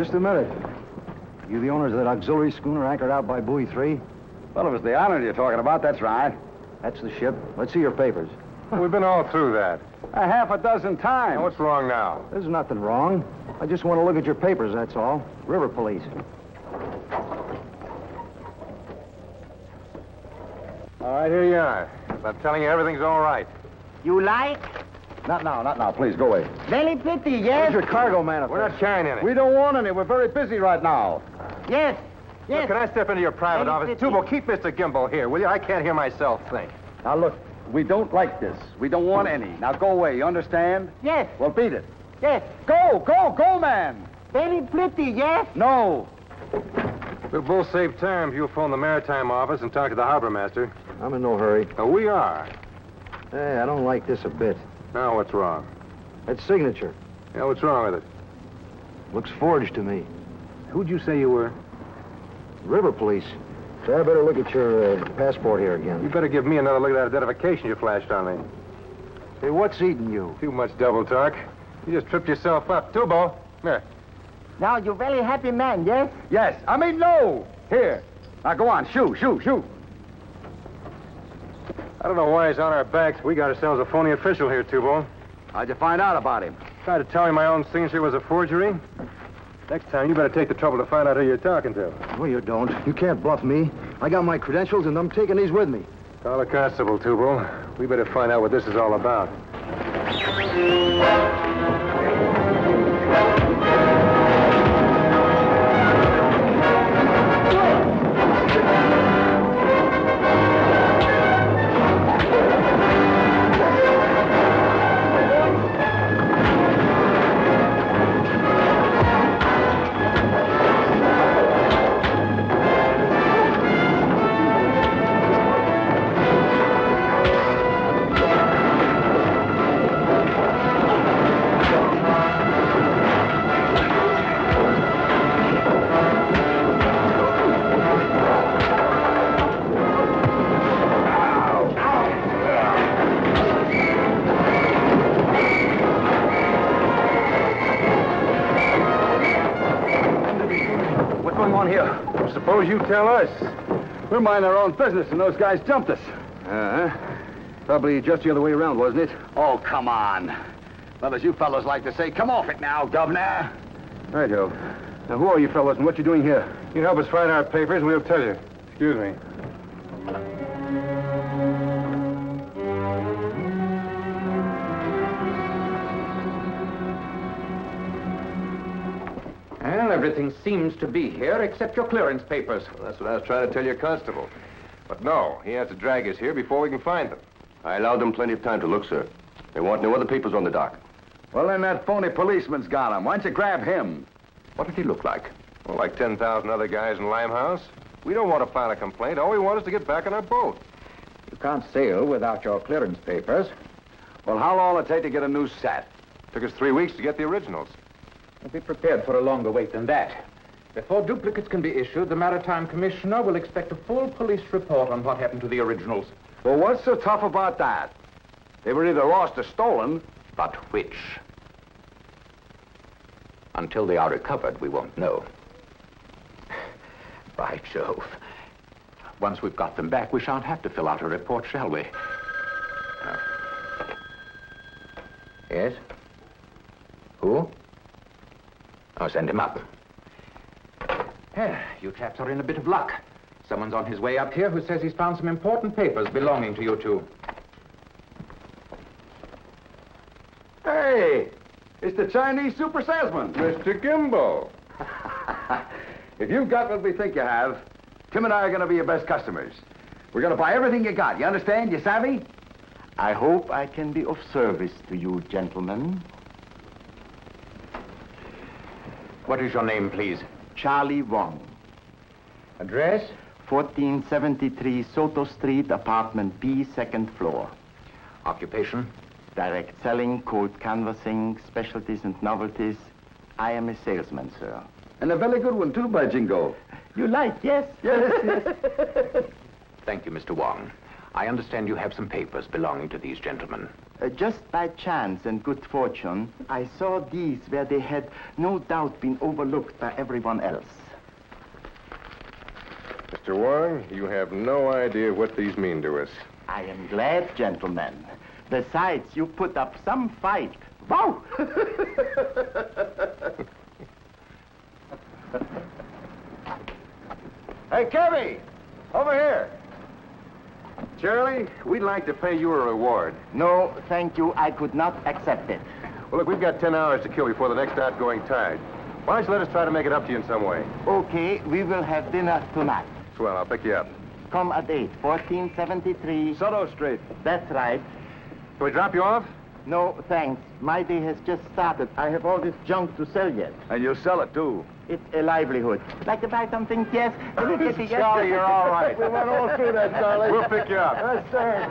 Just a minute. You the owners of that auxiliary schooner anchored out by Buoy 3? Well, if it's the island you're talking about, that's right. That's the ship. Let's see your papers. We've been all through that. A half a dozen times. Now, what's wrong now? There's nothing wrong. I just want to look at your papers, that's all. River Police. All right, here you are. I'm telling you, everything's all right. You like? Not now. Please, go away. Very pretty, Where's yes? your cargo manifest? We're not carrying any. We don't want any. We're very busy right now. Yes. Look, Yes. can I step into your private Very office? pretty. Toubo, keep Mr. Gimbal here, will you? I can't hear myself think. Now, look, we don't like this. We don't want any. Now, go away. You understand? Yes. Well, beat it. Yes. Go, man. Very pretty, yes? No. We'll both save time if you'll phone the maritime office and talk to the harbor master. I'm in no hurry. Oh, we are. Hey, I don't like this a bit. Now, what's wrong? That signature. Yeah, what's wrong with it? Looks forged to me. Who'd you say you were? River Police. Say, I better look at your passport here again. You better give me another look at that identification you flashed on me. Hey, what's eating you? Too much double talk. You just tripped yourself up. Toubo, here. Now, you very happy man, yes? Yes. I mean, no. Here. Now, go on. Shoot. I don't know why he's on our backs. We got ourselves a phony official here, Toubo. How'd you find out about him? Tried to tell me my own signature was a forgery. Next time, you better take the trouble to find out who you're talking to. No, you don't. You can't bluff me. I got my credentials, and I'm taking these with me. Call the constable, Toubo. We better find out what this is all about. What's going on here? Suppose you tell us. We're minding our own business, and those guys jumped us. Probably just the other way around, wasn't it? Oh, come on. Well, as you fellows like to say, come off it now, Governor. Right, Joe. Now, who are you fellows, and what you doing here? You help us find our papers, and we'll tell you. Excuse me. Well, everything seems to be here except your clearance papers. Well, that's what I was trying to tell your constable. But no, he has to drag us here before we can find them. I allowed them plenty of time to look, sir. They want no other papers on the dock. Well, then that phony policeman's got him. Why don't you grab him? What did he look like? Well, like 10,000 other guys in Limehouse. We don't want to file a complaint. All we want is to get back on our boat. You can't sail without your clearance papers. Well, how long will it take to get a new set? Took us 3 weeks to get the originals. Be prepared for a longer wait than that. Before duplicates can be issued, the Maritime Commissioner will expect a full police report on what happened to the originals. Well, what's so tough about that? They were either lost or stolen. But which? Until they are recovered, we won't know. By Jove. Once we've got them back, we shan't have to fill out a report, shall we? Yes? Who? I'll send him up. You chaps are in a bit of luck. Someone's on his way up here who says he's found some important papers belonging to you two. Hey, it's the Chinese super salesman. Mr. Gimbal. If you've got what we think you have, Tim and I are going to be your best customers. We're going to buy everything you got. You understand? You savvy? I hope I can be of service to you, gentlemen. What is your name, please? Charlie Wong. Address? 1473 Soto Street, apartment B, second floor. Occupation? Direct selling, cold canvassing, specialties and novelties. I am a salesman, sir. And a very good one, too, by jingo. You like, yes? Yes. Thank you, Mr. Wong. I understand you have some papers belonging to these gentlemen. Just by chance and good fortune, I saw these where they had no doubt been overlooked by everyone else. Mr. Wong, you have no idea what these mean to us. I am glad, gentlemen. Besides, you put up some fight. Wow! Hey, Kevy! Over here! Charlie, we'd like to pay you a reward. No, thank you. I could not accept it. Well, look, we've got 10 hours to kill before the next outgoing tide. Why don't you let us try to make it up to you in some way? Okay, we will have dinner tonight. Swell, I'll pick you up. Come at 8, 1473. Soto Street. That's right. Can we drop you off? No, thanks. My day has just started. I have all this junk to sell yet. And you'll sell it, too. It's a livelihood. Like to buy something? Yes. Charlie, you're all right. We went all through that, Charlie. We'll pick you up. Yes, sir.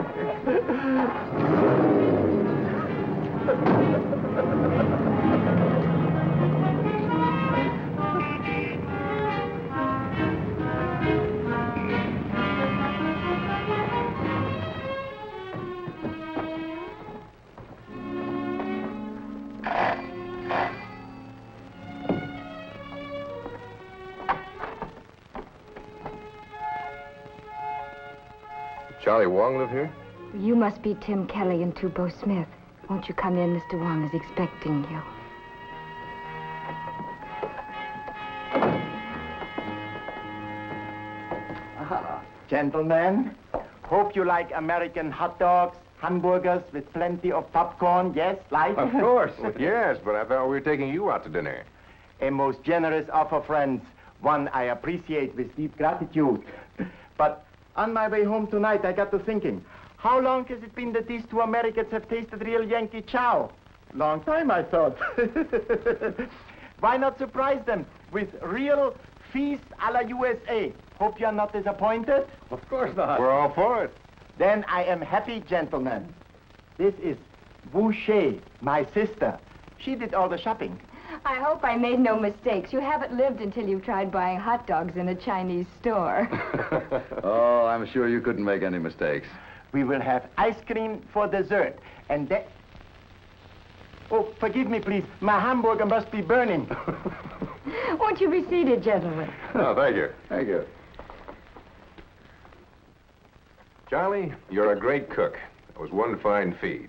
Charlie Wong live here? You must be Tim Kelly and Toubo Smith. Won't you come in? Mr. Wong is expecting you. Gentlemen, hope you like American hot dogs, hamburgers with plenty of popcorn. Yes, like? Of course. Yes, but I thought we were taking you out to dinner. A most generous offer, friends. One I appreciate with deep gratitude. But on my way home tonight, I got to thinking, how long has it been that these two Americans have tasted real Yankee chow? Long time, I thought. Why not surprise them with real feast a la USA? Hope you're not disappointed. Of course not. We're all for it. Then I am happy, gentlemen. This is Boucher, my sister. She did all the shopping. I hope I made no mistakes. You haven't lived until you've tried buying hot dogs in a Chinese store. Oh, I'm sure you couldn't make any mistakes. We will have ice cream for dessert. And then... Oh, forgive me, please. My hamburger must be burning. Won't you be seated, gentlemen? Oh, thank you. Thank you. Charlie, you're a great cook. It was one fine feed.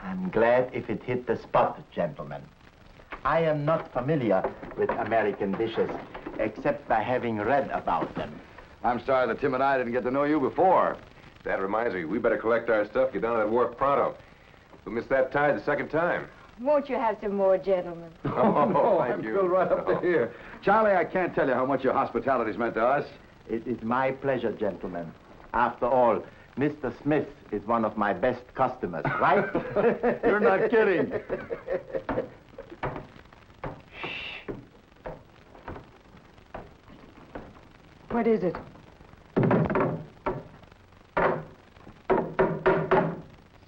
I'm glad if it hit the spot, gentlemen. I am not familiar with American dishes, except by having read about them. I'm sorry that Tim and I didn't get to know you before. That reminds me, we better collect our stuff, get down to that wharf pronto. We'll miss that tide the second time. Won't you have some more, gentlemen? Oh, no, thank I'm you. filled right up to here. Charlie, I can't tell you how much your hospitality's meant to us. It is my pleasure, gentlemen. After all, Mr. Smith is one of my best customers, right? You're not kidding. What is it?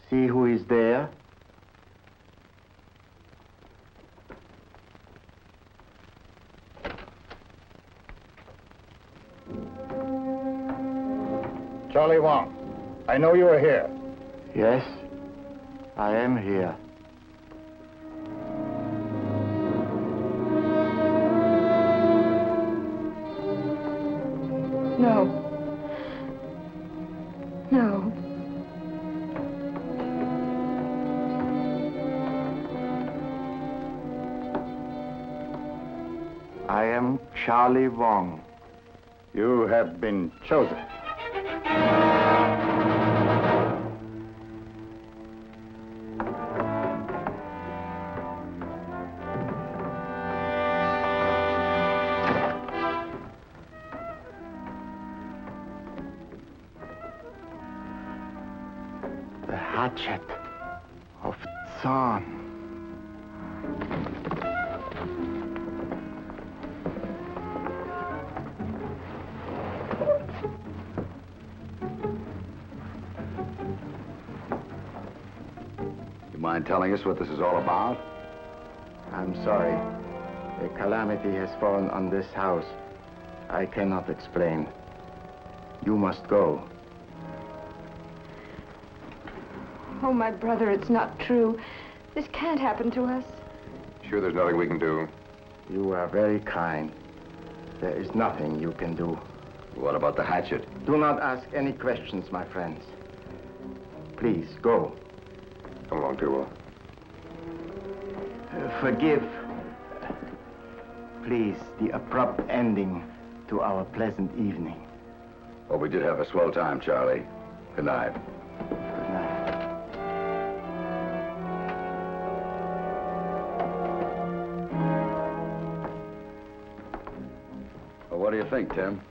See who is there? Charlie Wong, I know you are here. Yes, I am here. No. No. I am Charlie Wong. You have been chosen. The Hatchet of Zahn. You mind telling us what this is all about? I'm sorry. A calamity has fallen on this house. I cannot explain. You must go. Oh, my brother, it's not true. This can't happen to us. Sure there's nothing we can do? You are very kind. There is nothing you can do. What about the hatchet? Do not ask any questions, my friends. Please, go. Come along, Toubo. Forgive, please, the abrupt ending to our pleasant evening. Well, we did have a swell time, Charlie. Good night. Good night. Well, what do you think, Tim?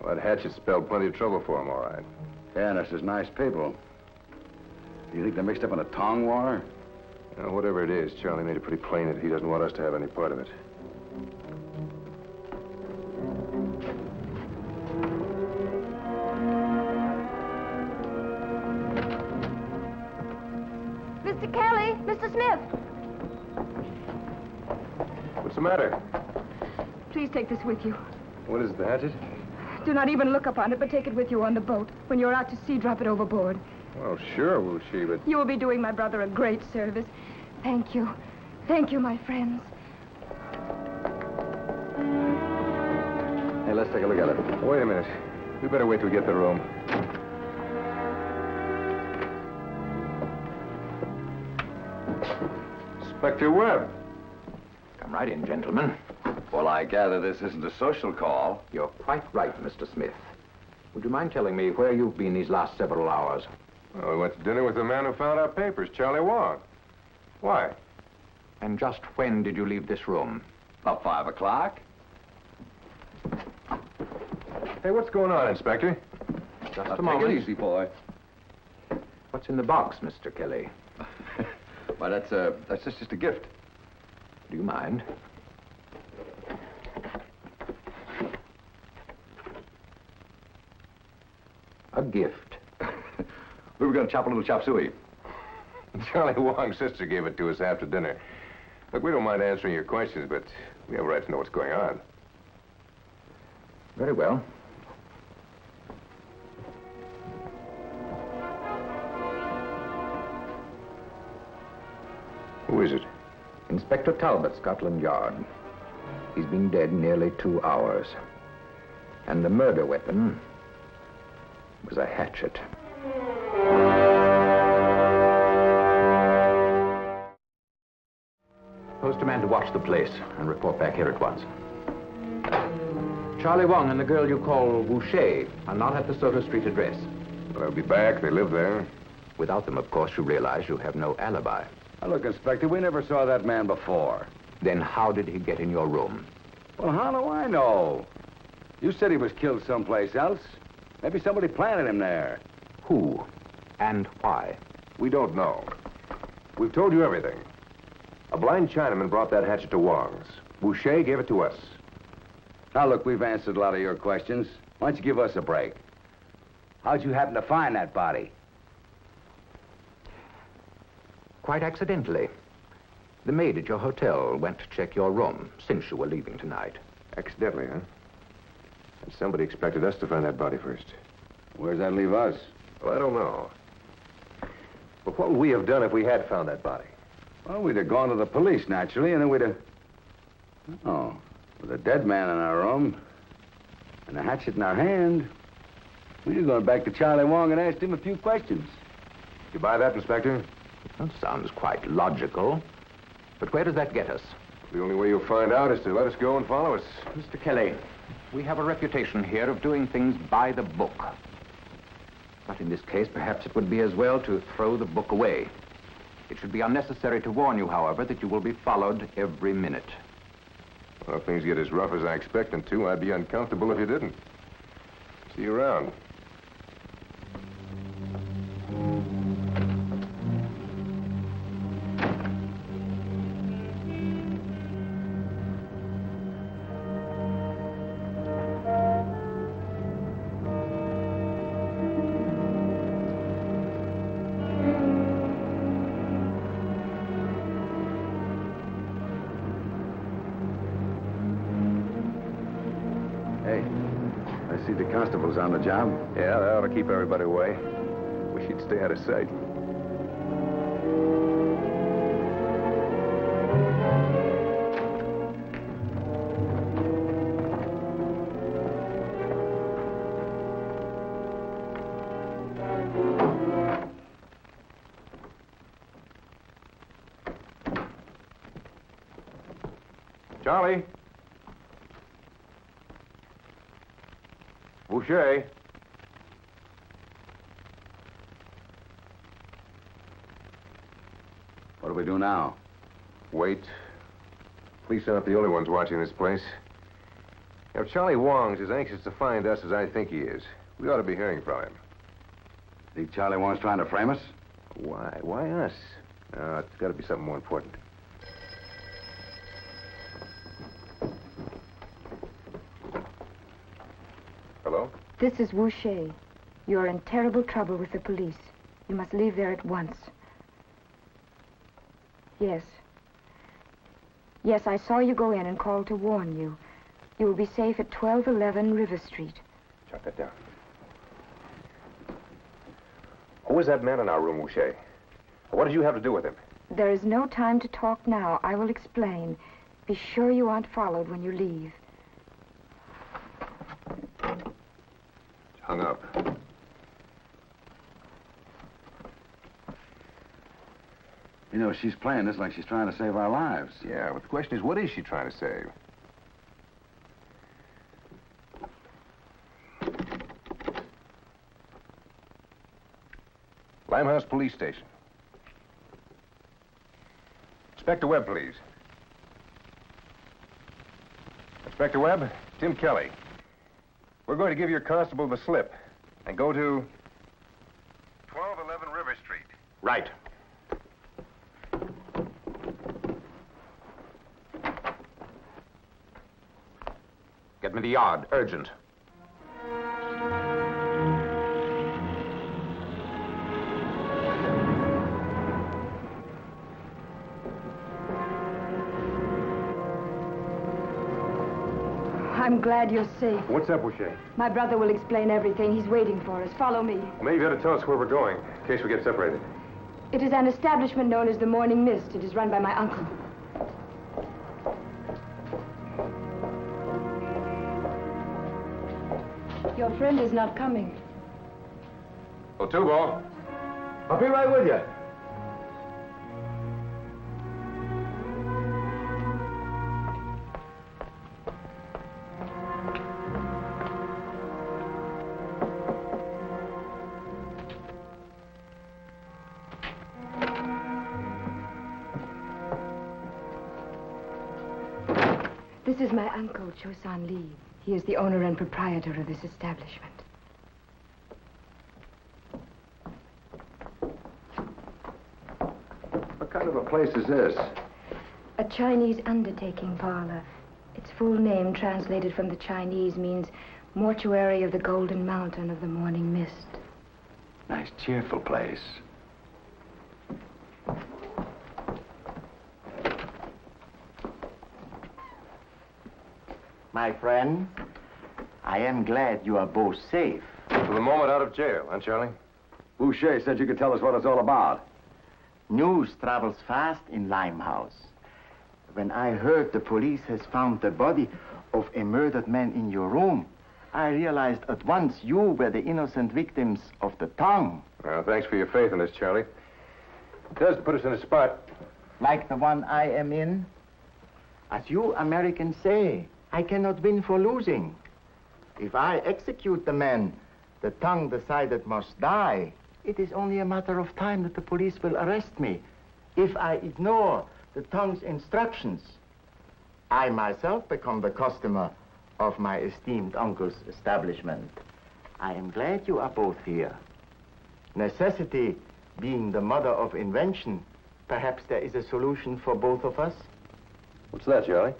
Well, that Hatchet spelled plenty of trouble for him, all right. Yeah, and this is nice people. Do you think they're mixed up in a tongue war? Whatever it is, Charlie made it pretty plain that he doesn't want us to have any part of it. Mr. Kelly, Mr. Smith. What's the matter? Please take this with you. What is it, the Hatchet? Do not even look upon it, but take it with you on the boat. When you're out to sea, drop it overboard. Well, sure, will she, but... You will be doing my brother a great service. Thank you. Thank you, my friends. Hey, let's take a look at it. Wait a minute. We better wait till we get the room. Inspector Webb. Come right in, gentlemen. Well, I gather this isn't a social call. You're quite right, Mr. Smith. Would you mind telling me where you've been these last several hours? Well, we went to dinner with the man who found our papers, Charlie Wong. Why? And just when did you leave this room? About 5 o'clock. Hey, what's going on, Inspector? Just Now, a moment. take it easy, boy. What's in the box, Mr. Kelly? Why, that's just a gift. Do you mind? A gift. We were going to chop a little chop suey. Charlie Wong's sister gave it to us after dinner. Look, we don't mind answering your questions, but we have a right to know what's going on. Very well. Who is it? Inspector Talbot, Scotland Yard. He's been dead nearly 2 hours. And the murder weapon was a hatchet. Post a man to watch the place and report back here at once. Charlie Wong and the girl you call Boucher are not at the Soto Street address. Well, they'll be back. They live there. Without them, of course, you realize you have no alibi. Now, look, Inspector, we never saw that man before. Then how did he get in your room? Well, how do I know? You said he was killed someplace else. Maybe somebody planted him there. Who and why? We don't know. We've told you everything. A blind Chinaman brought that hatchet to Wong's. Boucher gave it to us. Now, look, we've answered a lot of your questions. Why don't you give us a break? How'd you happen to find that body? Quite accidentally. The maid at your hotel went to check your room since you were leaving tonight. Accidentally, huh? And somebody expected us to find that body first. Where's that leave us? Well, I don't know. But what would we have done if we had found that body? Well, we'd have gone to the police, naturally, and then we'd have... Oh, with a dead man in our room and a hatchet in our hand, we'd have gone back to Charlie Wong and asked him a few questions. You buy that, Inspector? That sounds quite logical. But where does that get us? The only way you'll find out is to let us go and follow us. Mr. Kelly, we have a reputation here of doing things by the book. But in this case, perhaps it would be as well to throw the book away. It should be unnecessary to warn you, however, that you will be followed every minute. Well, if things get as rough as I expect them to, I'd be uncomfortable if you didn't. See you around. See the constables on the job? Yeah, they ought to keep everybody away. Wish he'd stay out of sight. Charlie? Boucher? What do we do now? Wait. Police aren't the only ones watching this place. If Charlie Wong's as anxious to find us as I think he is, we ought to be hearing from him. Think Charlie Wong's trying to frame us? Why? Why us? It's got to be something more important. Hello? This is Wu Shay. You're in terrible trouble with the police. You must leave there at once. Yes. Yes, I saw you go in and called to warn you. You will be safe at 1211 River Street. Jot that down. Who was that man in our room, Boucher? What did you have to do with him? There is no time to talk now. I will explain. Be sure you aren't followed when you leave. Hung up. You know, she's playing this like she's trying to save our lives. Yeah, but the question is, what is she trying to save? Limehouse Police Station. Inspector Webb, please. Inspector Webb, Tim Kelly. We're going to give your constable the slip and go to 1211 River Street. Right. Get me the yard, urgent. I'm glad you're safe. What's up, Boucher? My brother will explain everything. He's waiting for us. Follow me. Maybe you ought to tell us where we're going, in case we get separated. It is an establishment known as the Morning Mist. It is run by my uncle. Your friend is not coming. Oh, Toubo. I'll be right with you. This is my uncle, Chosan Lee. He is the owner and proprietor of this establishment. What kind of a place is this? A Chinese undertaking parlor. Its full name, translated from the Chinese, means Mortuary of the Golden Mountain of the Morning Mist. Nice, cheerful place. My friend, I am glad you are both safe. For the moment out of jail, huh, Charlie? Boucher said you could tell us what it's all about. News travels fast in Limehouse. When I heard the police has found the body of a murdered man in your room, I realized at once you were the innocent victims of the tongue. Well, thanks for your faith in us, Charlie. It does put us in a spot. Like the one I am in. As you Americans say, I cannot win for losing. If I execute the man the tongue decided must die, it is only a matter of time that the police will arrest me. If I ignore the tongue's instructions, I myself become the customer of my esteemed uncle's establishment. I am glad you are both here. Necessity being the mother of invention, perhaps there is a solution for both of us. What's that, Charlie?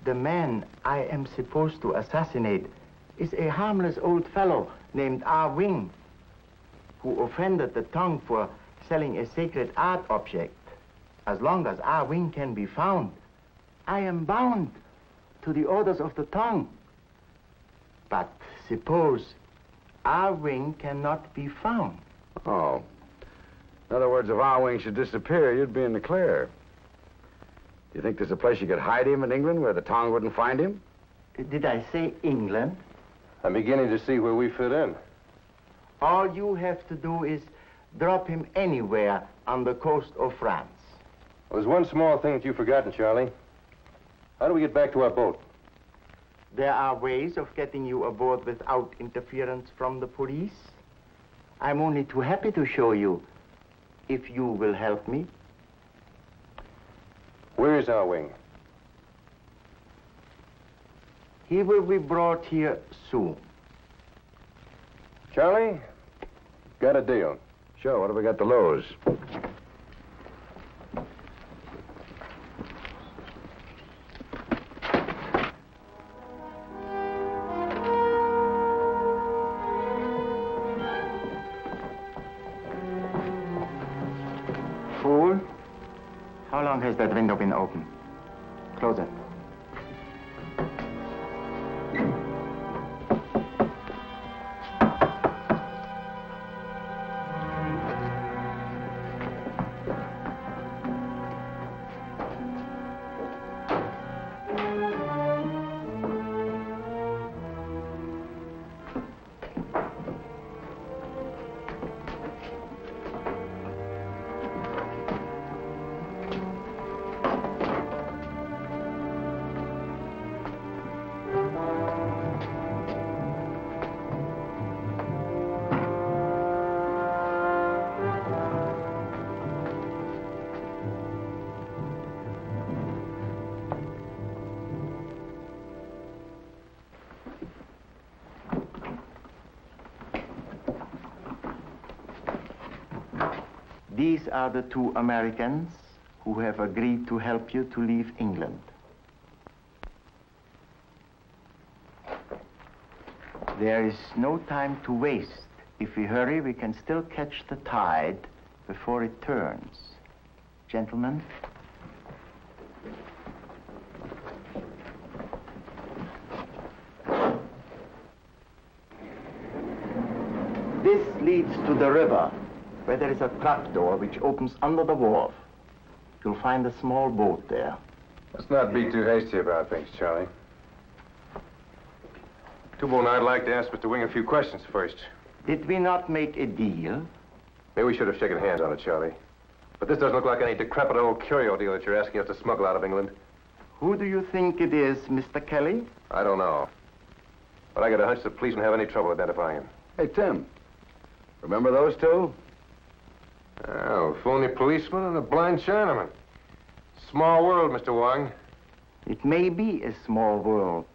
The man I am supposed to assassinate is a harmless old fellow named Ah Wing, who offended the tongue for selling a sacred art object. As long as Ah Wing can be found, I am bound to the orders of the tongue. But suppose Ah Wing cannot be found. Oh. In other words, if Ah Wing should disappear, you'd be in the clear. Do you think there's a place you could hide him in England where the tongue wouldn't find him? Did I say England? I'm beginning to see where we fit in. All you have to do is drop him anywhere on the coast of France. Well, there's one small thing that you've forgotten, Charlie. How do we get back to our boat? There are ways of getting you aboard without interference from the police. I'm only too happy to show you, if you will help me. Where is our wing? He will be brought here soon. Charlie, got a deal. Sure, what have we got to lose? Fool, how long has that window been open? Close it. These are the two Americans who have agreed to help you to leave England. There is no time to waste. If we hurry, we can still catch the tide before it turns. Gentlemen? This leads to the river, where there is a trapdoor which opens under the wharf. You'll find a small boat there. Let's not be too hasty about things, Charlie. Toubo and I'd like to ask Mr. Wing a few questions first. Did we not make a deal? Maybe we should have shaken hands on it, Charlie. But this doesn't look like any decrepit old curio deal that you're asking us to smuggle out of England. Who do you think it is, Mr. Kelly? I don't know. But I got a hunch the police won't have any trouble identifying him. Hey, Tim, remember those two? Oh, phony policeman and a blind Chinaman. Small world, Mr. Wong. It may be a small world,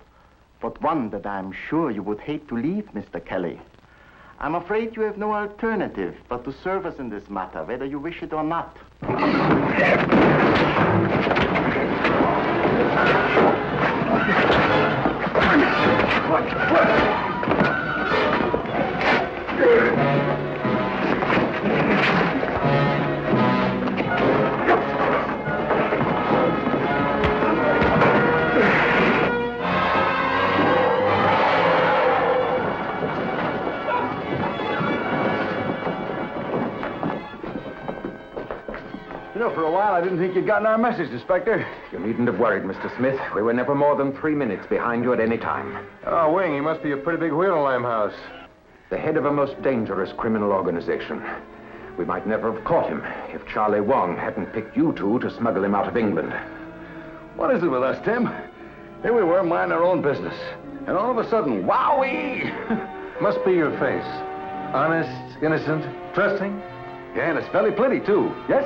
but one that I'm sure you would hate to leave, Mr. Kelly. I'm afraid you have no alternative but to serve us in this matter, whether you wish it or not. You know, for a while, I didn't think you'd gotten our message, Inspector. You needn't have worried, Mr. Smith. We were never more than 3 minutes behind you at any time. Oh, Wing, he must be a pretty big wheel in Limehouse. The head of a most dangerous criminal organization. We might never have caught him if Charlie Wong hadn't picked you two to smuggle him out of England. What is it with us, Tim? Here we were minding our own business. And all of a sudden, wowee! Must be your face. Honest, innocent, trusting. Yeah, and it's fairly plenty, too. Yes?